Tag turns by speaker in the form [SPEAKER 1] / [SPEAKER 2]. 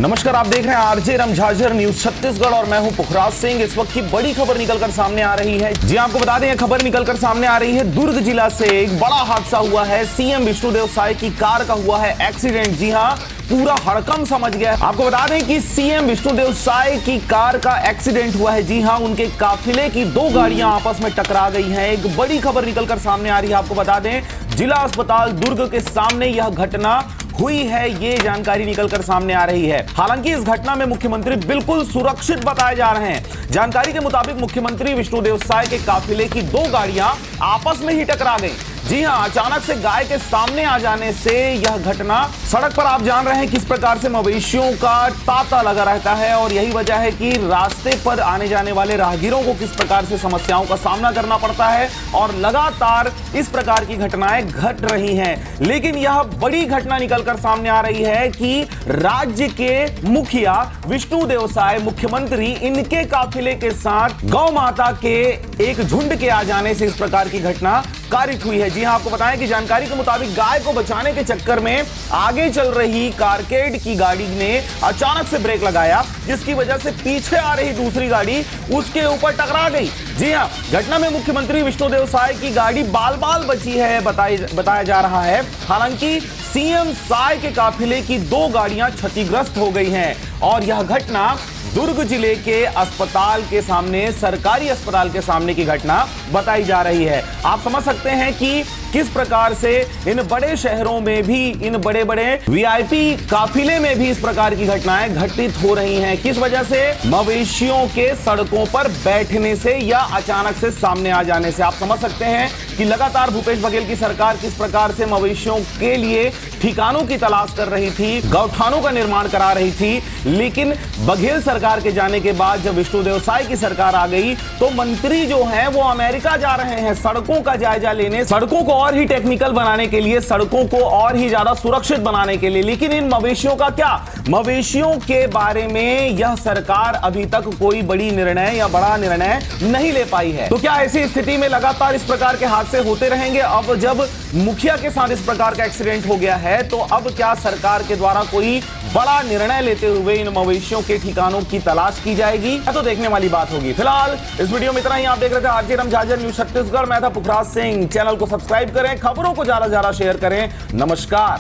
[SPEAKER 1] नमस्कार, आप देख रहे हैं आरजे रमझाझर न्यूज छत्तीसगढ़ और मैं हूं पुखराज सिंह। इस वक्त की बड़ी खबर निकलकर सामने आ रही है। जी आपको बता दें, खबर निकलकर सामने आ रही है दुर्ग जिला से। एक बड़ा हादसा हुआ है। सीएम विष्णुदेव साय की कार का हुआ है एक्सीडेंट। जी हां, पूरा हड़कंप समझ गया। आपको बता दें कि सीएम विष्णुदेव साय की कार का एक्सीडेंट हुआ है। जी हां, उनके काफिले की दो गाड़ियां आपस में टकरा गई हैं। एक बड़ी खबर निकलकर सामने आ रही है। आपको बता दें, जिला अस्पताल दुर्ग के सामने यह घटना हुई है, ये जानकारी निकलकर सामने आ रही है। हालांकि इस घटना में मुख्यमंत्री बिल्कुल सुरक्षित बताए जा रहे हैं। जानकारी के मुताबिक मुख्यमंत्री विष्णुदेव साय के काफिले की दो गाड़ियां आपस में ही टकरा गई। जी हां, अचानक से गाय के सामने आ जाने से यह घटना। सड़क पर आप जान रहे हैं किस प्रकार से मवेशियों का तांता लगा रहता है और यही वजह है कि रास्ते पर आने जाने वाले राहगीरों को किस प्रकार से समस्याओं का सामना करना पड़ता है और लगातार इस प्रकार की घटनाएं घट रही हैं। लेकिन यह बड़ी घटना निकलकर सामने आ रही है कि राज्य के मुखिया विष्णुदेव साय, मुख्यमंत्री, इनके काफिले के साथ गौ माता के एक झुंड के आ जाने से इस प्रकार की घटना कारित हुई है। जी हां, आपको बताएं कि जानकारी के मुताबिक गाय को बचाने के चक्कर में आगे चल रही कारकेड की गाड़ी ने अचानक से ब्रेक लगाया, जिसकी वजह से पीछे आ रही दूसरी गाड़ी उसके ऊपर टकरा गई। जी हां, घटना में मुख्यमंत्री विष्णुदेव साय की गाड़ी बाल बाल बची है, बताया जा रहा है। हालांकि सीएम साय के काफिले की दो गाड़ियां क्षतिग्रस्त हो गई हैं और यह घटना दुर्ग जिले के अस्पताल के सामने, सरकारी अस्पताल के सामने की घटना बताई जा रही है। आप समझ सकते हैं कि किस प्रकार से इन बड़े शहरों में भी, इन बड़े बड़े वीआईपी काफिले में भी इस प्रकार की घटनाएं घटित हो रही हैं। किस वजह से? मवेशियों के सड़कों पर बैठने से या अचानक से सामने आ जाने से। आप समझ सकते हैं कि लगातार भूपेश बघेल की सरकार किस प्रकार से मवेशियों के लिए ठिकानों की तलाश कर रही थी, गौठानों का निर्माण करा रही थी। लेकिन बघेल सरकार के जाने के बाद जब विष्णुदेव साय की सरकार आ गई तो मंत्री जो हैं वो अमेरिका जा रहे हैं सड़कों का जायजा लेने, सड़कों को और ही टेक्निकल बनाने के लिए, सड़कों को और ही ज्यादा सुरक्षित बनाने के लिए। लेकिन इन मवेशियों का क्या? मवेशियों के बारे में यह सरकार अभी तक कोई बड़ी निर्णय या बड़ा निर्णय नहीं ले पाई है। तो क्या ऐसी स्थिति में लगातार इस प्रकार के हादसे होते रहेंगे? अब जब मुखिया के साथ इस प्रकार का एक्सीडेंट हो गया है तो अब क्या सरकार के द्वारा कोई बड़ा निर्णय लेते हुए इन मवेशियों के ठिकानों की तलाश की जाएगी? तो देखने वाली बात होगी। फिलहाल इस वीडियो में इतना ही। आप देख रहे थे आरजे रमझाझर न्यूज छत्तीसगढ़। मैं था पुखराज सिंह। चैनल को सब्सक्राइब करें, खबरों को ज्यादा से ज्यादा शेयर करें। नमस्कार।